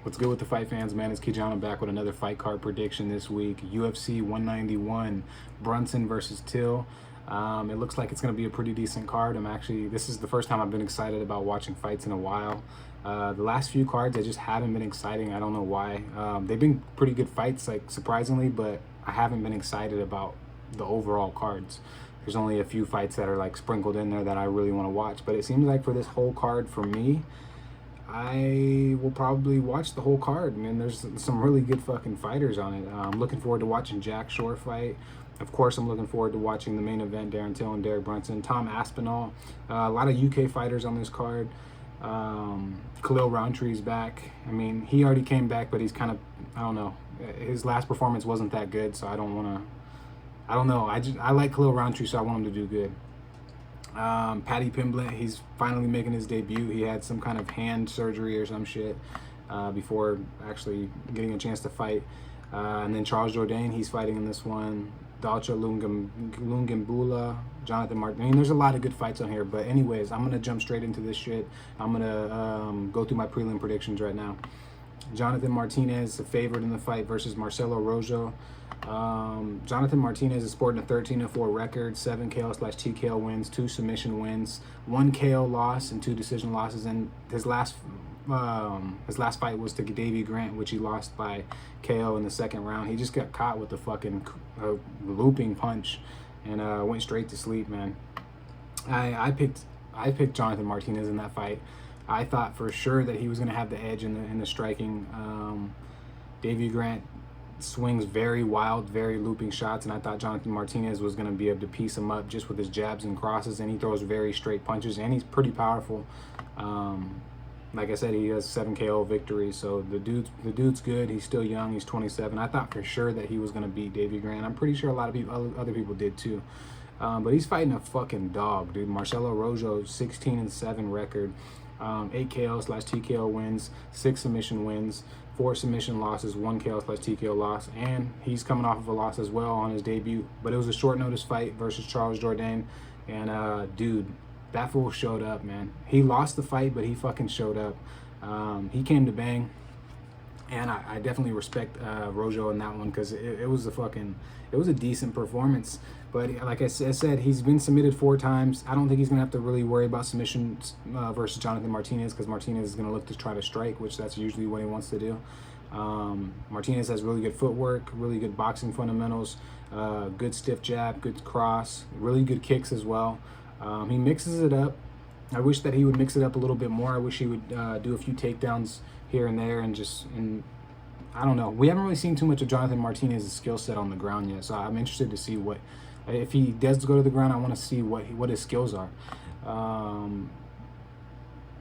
What's good with the fight fans, man? It's Kijana back with another fight card prediction this week. UFC 191, Brunson versus Till. It looks like it's going to be a pretty decent card. This is the first time I've been excited about watching fights in a while. The last few cards, I just haven't been exciting. I don't know why. They've been pretty good fights, like surprisingly, but I haven't been excited about the overall cards. There's only a few fights that are like sprinkled in there that I really want to watch. But it seems like for this whole card, for me, I will probably watch the whole card. Man, there's some really good fucking fighters on it. I'm looking forward to watching Jack Shore fight. Of course, I'm looking forward to watching the main event, Darren Till and Derek Brunson. Tom Aspinall. A lot of UK fighters on this card. Khalil Rountree's back. I mean, he already came back, but he's kind of, I don't know. His last performance wasn't that good, so I don't know. I like Khalil Rountree, so I want him to do good. Paddy Pimblett, he's finally making his debut. He had some kind of hand surgery or some shit before actually getting a chance to fight. And then Charles Jourdain, he's fighting in this one. Dacha, Loongambula, Jonathan Martin. I mean, there's a lot of good fights on here. But anyways, I'm going to jump straight into this shit. I'm going to go through my prelim predictions right now. Jonathan Martinez, a favorite in the fight versus Marcelo Rosa. Jonathan Martinez is sporting a 13-4 record, 7 KO/TKO wins, 2 submission wins, 1 KO loss, and 2 decision losses. And his last fight was to Davey Grant, which he lost by KO in the second round. He just got caught with the fucking looping punch and went straight to sleep, man. I picked Jonathan Martinez in that fight. I thought for sure that he was going to have the edge in the striking. Davey Grant swings very wild, very looping shots, and I thought Jonathan Martinez was going to be able to piece him up just with his jabs and crosses, and he throws very straight punches, and he's pretty powerful. Like I said, he has 7 KO victories, so the dude's good. He's still young. He's 27. I thought for sure that he was going to beat Davey Grant. I'm pretty sure a lot of people, other people did too. But he's fighting a fucking dog, dude. Marcelo Rojo, 16-7 record. 8 KO/TKO wins, 6 submission wins, 4 submission losses, 1 KO/TKO loss, and he's coming off of a loss as well on his debut. But it was a short notice fight versus Charles Jourdain, and dude, that fool showed up, man. He lost the fight, but he fucking showed up. He came to bang, and I definitely respect Rojo in that one because it was a decent performance. But like I said, he's been submitted 4 times. I don't think he's going to have to really worry about submissions versus Jonathan Martinez because Martinez is going to look to try to strike, which that's usually what he wants to do. Martinez has really good footwork, really good boxing fundamentals, good stiff jab, good cross, really good kicks as well. He mixes it up. I wish that he would mix it up a little bit more. I wish he would do a few takedowns here and there and I don't know. We haven't really seen too much of Jonathan Martinez's skill set on the ground yet, so I'm interested to see what, if he does go to the ground, I want to see what his skills are.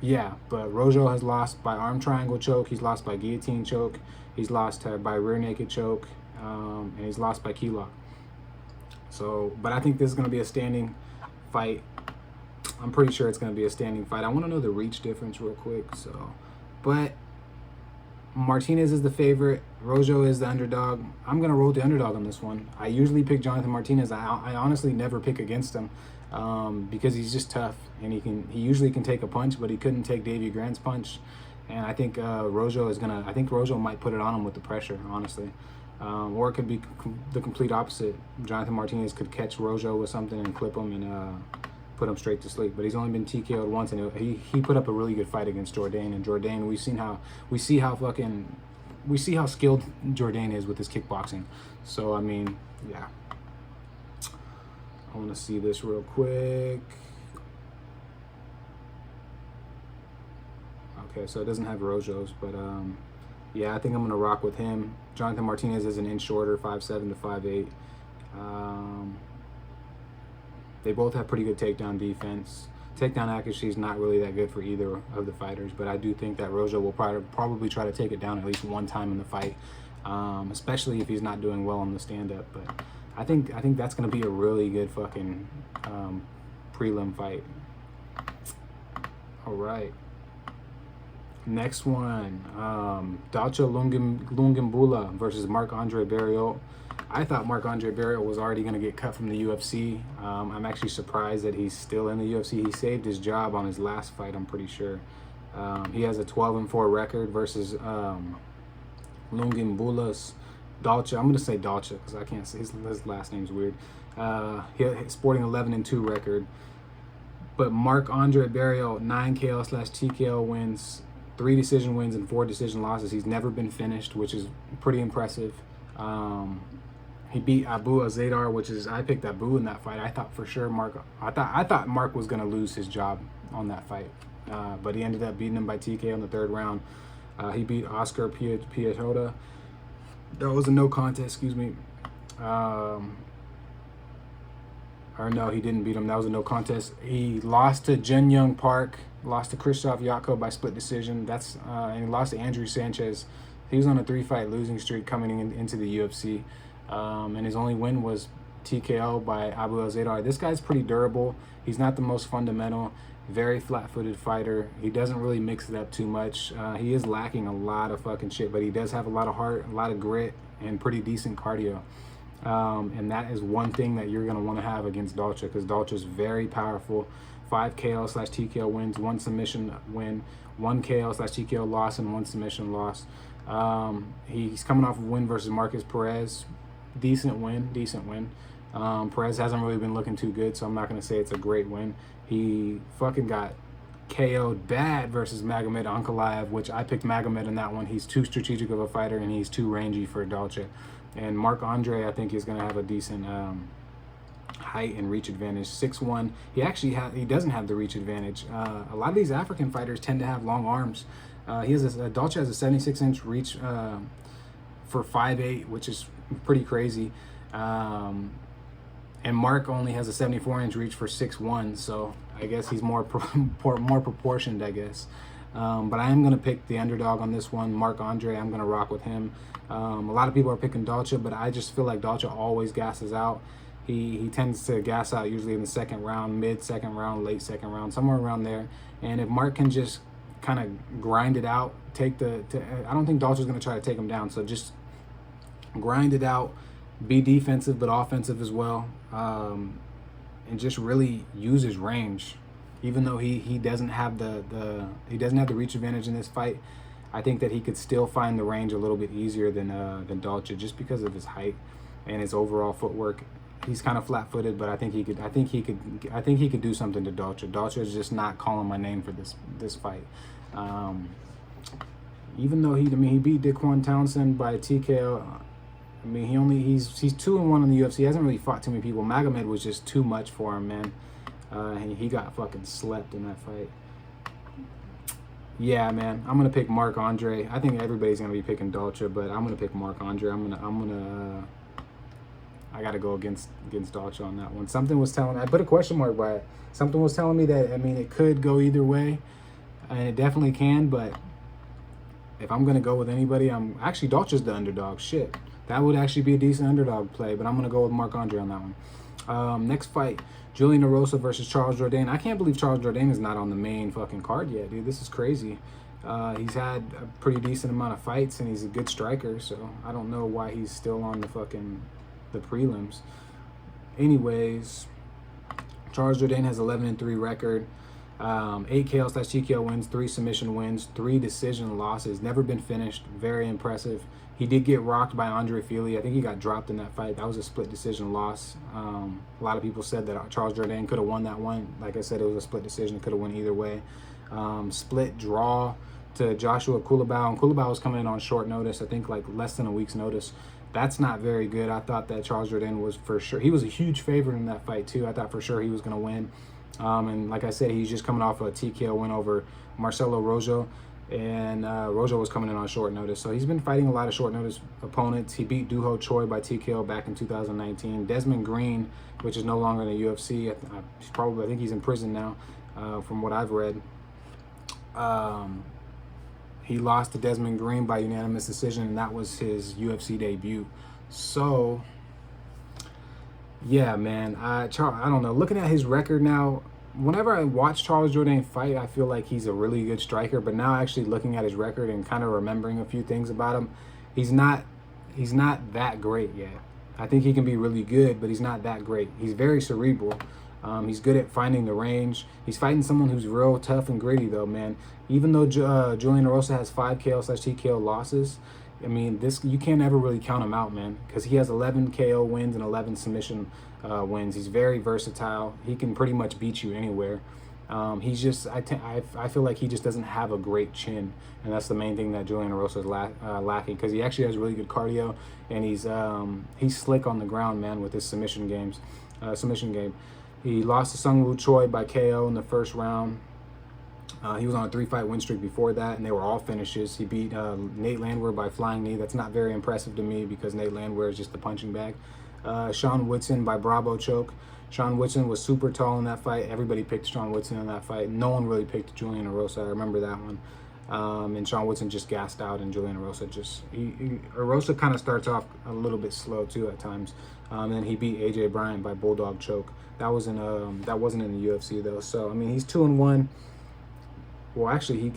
Yeah, but Rojo has lost by arm triangle choke. He's lost by guillotine choke. He's lost by rear naked choke, and he's lost by key lock. So, but I think this is going to be a standing fight. I'm pretty sure it's going to be a standing fight. I want to know the reach difference real quick. So, but Martinez is the favorite. Rojo is the underdog. I'm going to roll the underdog on this one. I usually pick Jonathan Martinez. I honestly never pick against him because he's just tough, and he usually can take a punch, but he couldn't take Davey Grant's punch. And I think I think Rojo might put it on him with the pressure, honestly. Or it could be the complete opposite. Jonathan Martinez could catch Rojo with something and clip him and put him straight to sleep. But he's only been TKO'd once, and he put up a really good fight against Jourdain. And Jourdain, we see how skilled Jourdain is with his kickboxing. So I mean, yeah. I want to see this real quick. Okay, so it doesn't have Rojo's, but yeah, I think I'm gonna rock with him. Jonathan Martinez is an inch shorter, 5'7" to 5'8". They both have pretty good takedown defense. Takedown accuracy is not really that good for either of the fighters, but I do think that Rojo will probably try to take it down at least one time in the fight, especially if he's not doing well on the stand-up. But I think that's going to be a really good fucking prelim fight. All right. Next one, Dacha Loongambula versus Marc-Andre Barriault. I thought Marc-Andre Barriault was already going to get cut from the UFC. I'm actually surprised that he's still in the UFC. He saved his job on his last fight, I'm pretty sure. He has a 12-4 record versus Loongambula's Dacha. I'm going to say Dacha because I can't say his last name's weird. He's sporting 11-2 record. But Marc-Andre Barrios, 9 KO/TKO wins, 3 decision wins and 4 decision losses. He's never been finished, which is pretty impressive. He beat Abu Azadar, which is, I picked Abu in that fight. I thought for sure I thought Marc was going to lose his job on that fight. But he ended up beating him by TKO in the 3rd round. He beat Oscar Piechota. That was a no contest, excuse me. Or no, he didn't beat him. That was a no contest. He lost to Jin Young Park, lost to Krzysztof Jotko by split decision. And he lost to Andrew Sanchez. He was on a 3-fight losing streak coming into the UFC. And his only win was TKO by Abu Azadar. This guy's pretty durable. He's not the most fundamental. Very flat-footed fighter. He doesn't really mix it up too much. He is lacking a lot of fucking shit, but he does have a lot of heart, a lot of grit, and pretty decent cardio. And that is one thing that you're going to want to have against Dacha, because Dacha is very powerful. 5 KO/TKO wins, 1 submission win, 1 KO/TKO loss, and 1 submission loss. He's coming off a win versus Marcus Perez. Decent win. Perez hasn't really been looking too good, so I'm not going to say it's a great win. He fucking got KO'd bad versus Magomed Ankalaev, which I picked Magomed in that one. He's too strategic of a fighter, and he's too rangy for Dacha. And Marc-Andre, I think, is going to have a decent height and reach advantage. 6'1". He doesn't have the reach advantage. A lot of these African fighters tend to have long arms. Dacha has a 76-inch reach for 5'8", which is pretty crazy. And Marc only has a 74-inch reach for 6'1", so I guess he's more proportioned, I guess. But I am going to pick the underdog on this one, Marc-Andre. I'm going to rock with him. A lot of people are picking Dacha, but I just feel like Dacha always gasses out. He tends to gas out usually in the 2nd round, mid-2nd round, late 2nd round, somewhere around there. And if Marc can just kind of grind it out, I don't think Dacha's going to try to take him down, so just grind it out, be defensive but offensive as well, and just really use his range. Even though he doesn't have the reach advantage in this fight, I think that he could still find the range a little bit easier than Dacha, just because of his height and his overall footwork. He's kind of flat-footed, but I think he could do something to Dacha. Dacha is just not calling my name for this fight. Even though he beat Daquan Townsend by TKO. I mean, he's 2-1 in the UFC. He hasn't really fought too many people. Magomed was just too much for him, man. He got fucking slept in that fight. Yeah, man, I'm gonna pick Marc-Andre. I think everybody's gonna be picking Dacha, but I'm gonna pick Marc-Andre. I gotta go against Dacha on that one. Something was telling me, I put a question mark by it. Something was telling me that, I mean, it could go either way, and it definitely can. But if I'm gonna go with anybody, Dacha's the underdog. Shit, that would actually be a decent underdog play. But I'm gonna go with Marc-Andre on that one. Next fight, Julian Rosa versus Charles Jourdain. I can't believe Charles Jourdain is not on the main fucking card yet, dude. This is crazy. He's had a pretty decent amount of fights, and he's a good striker, so I don't know why he's still on the prelims. Anyways, Charles Jourdain has 11-3 record, 8 KO/TKO wins, 3 submission wins, 3 decision losses. Never been finished. Very impressive. He did get rocked by Andre Fili. I think he got dropped in that fight. That was a split decision loss. A lot of people said that Charles Jourdain could have won that one. Like I said, it was a split decision. It could have won either way. Split draw to Joshua Kulabau. And Kulabau was coming in on short notice. I think like less than a week's notice. That's not very good. I thought that Charles Jourdain was for sure. He was a huge favorite in that fight too. I thought for sure he was going to win. And like I said, he's just coming off a TKO win over Marcelo Rojo. And Rojo was coming in on short notice. So he's been fighting a lot of short notice opponents. He beat Duho Choi by TKO back in 2019. Desmond Green, which is no longer in the UFC. I think he's in prison now, from what I've read. He lost to Desmond Green by unanimous decision, and that was his UFC debut. So, yeah, man. I don't know. Looking at his record now, whenever I watch Charles Jourdain fight, I feel like he's a really good striker. But now actually looking at his record and kind of remembering a few things about him, he's not that great yet. I think he can be really good, but he's not that great. He's very cerebral. He's good at finding the range. He's fighting someone who's real tough and gritty, though, man. Even though Julian Rosa has 5 KO/TKO losses, I mean, you can't ever really count him out, man, because he has 11 KO wins and 11 submission wins. He's very versatile. He can pretty much beat you anywhere. He's just, I feel like he just doesn't have a great chin, and that's the main thing that Julian Rosa is lacking, because he actually has really good cardio, and he's slick on the ground, man, with his submission game. He lost to Sung Woo Choi by KO in the first round. He was on a 3-fight win streak before that, and they were all finishes. He beat Nate Landwehr by flying knee. That's not very impressive to me because Nate Landwehr is just a punching bag. Sean Woodson by Bravo choke. Sean Woodson was super tall in that fight. Everybody picked Sean Woodson in that fight. No one really picked Julian Rosa. I remember that one. And Sean Woodson just gassed out, and Julian Rosa Rosa kind of starts off a little bit slow too at times. And then he beat AJ Bryant by bulldog choke. That wasn't in the UFC though. So I mean, he's 2-1. Well, actually,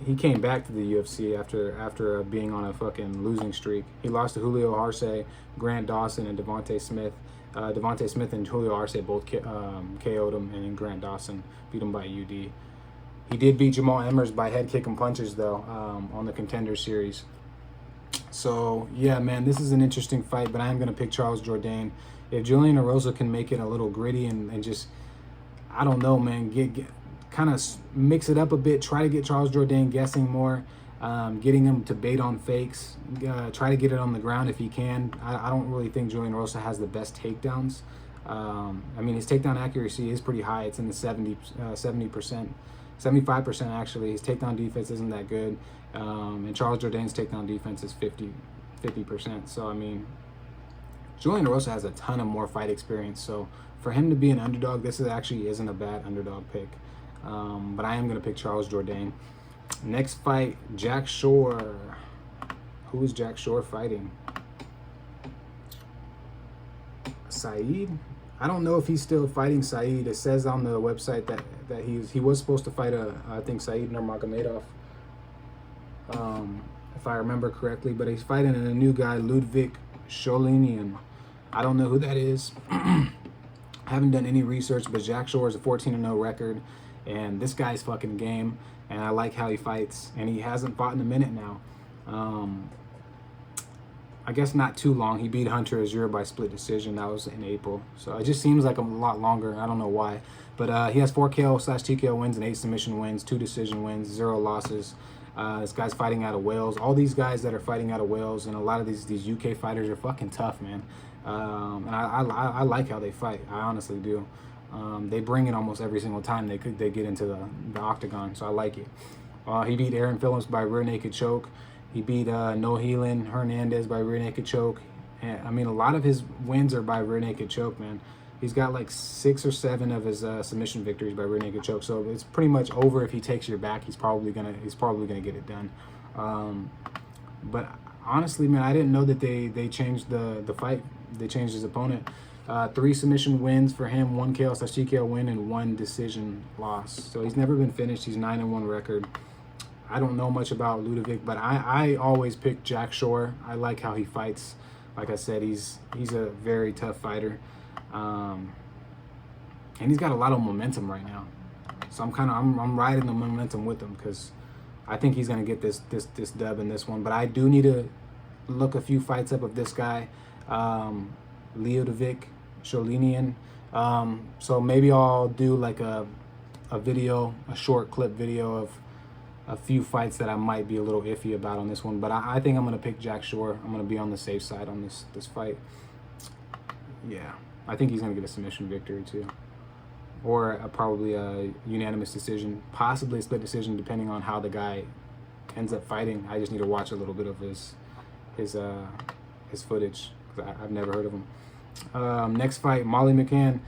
he came back to the UFC after being on a fucking losing streak. He lost to Julio Arce, Grant Dawson, and Devontae Smith. Devontae Smith and Julio Arce both KO'd him, and then Grant Dawson beat him by UD. He did beat Jamal Emmers by head kick and punches, though, on the Contender Series. So, yeah, man, this is an interesting fight, but I am going to pick Charles Jourdain. If Julian Rosa can make it a little gritty and just, I don't know, man, kind of mix it up a bit, try to get Charles Jourdain guessing more, getting him to bait on fakes, try to get it on the ground if he can. I don't really think Julian Rosa has the best takedowns. I mean, his takedown accuracy is pretty high. It's in the 70%, 75% actually. His takedown defense isn't that good. And Charles Jourdain's takedown defense is 50%. So, I mean, Julian Rosa has a ton of more fight experience. So, for him to be an underdog, this actually isn't a bad underdog pick. But I am going to pick Charles Jourdain. Next fight, Jack Shore. Who is Jack Shore fighting? Saeed? I don't know if he's still fighting Saeed. It says on the website that he was supposed to fight I think Saeed Nurmagomedov, if I remember correctly. But he's fighting a new guy, Ludwig Scholinian. I don't know who that is. Haven't done any research, but Jack Shore is a 14-0 record. And this guy's fucking game, and I like how he fights. And he hasn't fought in a minute now. I guess not too long. He beat Hunter Azure by split decision. That was in April. So it just seems like a lot longer. I don't know why. But he has 4 KO/TKO wins and 8 submission wins, 2 decision wins, 0 losses. This guy's fighting out of Wales. All these guys that are fighting out of Wales and a lot of these UK fighters are fucking tough, man. And I like how they fight. I honestly do. They bring it almost every single time they get into the octagon, so I like it. He beat Aaron Phillips by rear naked choke. He beat Nohelan Hernandez by rear naked choke. And, I mean, a lot of his wins are by rear naked choke, man. He's got like 6 or 7 of his submission victories by rear naked choke, so it's pretty much over. If he takes your back, he's probably gonna get it done. But honestly, man, I didn't know that they changed the fight. They changed his opponent. 3 submission wins for him, 1 KO/TKO win, and 1 decision loss. So he's never been finished. He's 9-1 record. I don't know much about Ludovic, but I always pick Jack Shore. I like how he fights. Like I said, he's a very tough fighter, and he's got a lot of momentum right now. So I'm riding the momentum with him because I think he's gonna get this dub in this one. But I do need to look a few fights up of this guy, Ludovic Scholinian. So maybe I'll do like a short clip video of a few fights that I might be a little iffy about on this one. But I think I'm going to pick Jack Shore. I'm going to be on the safe side on this fight. Yeah, I think he's going to get a submission victory too. Or probably a unanimous decision, possibly a split decision, depending on how the guy ends up fighting. I just need to watch a little bit of his footage, because I've never heard of him. Next fight, Molly Mccann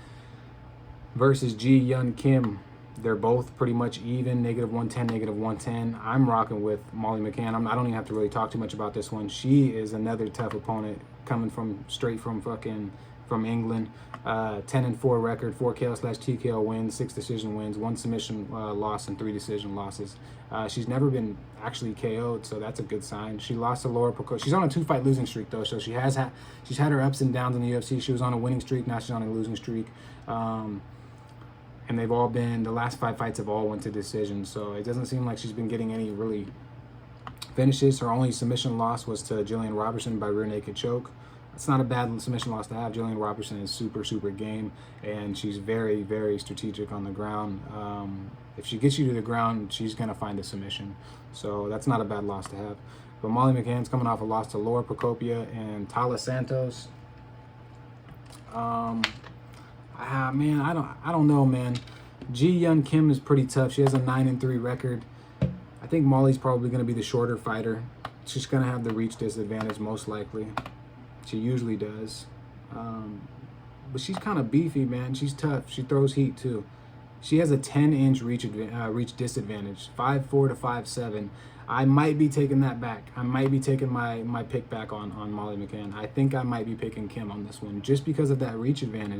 versus Ji Yun Kim. They're both pretty much even, -110, -110. I'm rocking with Molly Mccann. I don't even have to really talk too much about this one. She is another tough opponent, coming straight from England. 10-4 record, 4 KO/TKO wins, 6 decision wins, 1 submission loss, and 3 decision losses. She's never been actually KO'd, so that's a good sign. She lost to Laura Poco. She's on a 2-fight losing streak though, so she's had her ups and downs in the UFC. She was on a winning streak, now she's on a losing streak. and they've all been, the last 5 fights have all went to decision. So it doesn't seem like she's been getting any really finishes. Her only submission loss was to Julian Robertson by rear naked choke. It's not a bad submission loss to have. Julian Robertson is super game, and she's very strategic on the ground. If she gets you to the ground, she's gonna find a submission. So that's not a bad loss to have. But Molly McCann's coming off a loss to Laura Procopia and Tala Santos. Man, I don't know, man. Ji Yun Kim is pretty tough. She has a 9-3 record. I think Molly's probably going to be the shorter fighter. She's going to have the reach disadvantage most likely. She usually does. But she's kind of beefy, man. She's tough. She throws heat too. She has a 10-inch reach disadvantage, 5'4" to 5'7". I might be taking that back. I might be taking my pick back on Molly McCann. I think I might be picking Kim on this one just because of that reach advantage.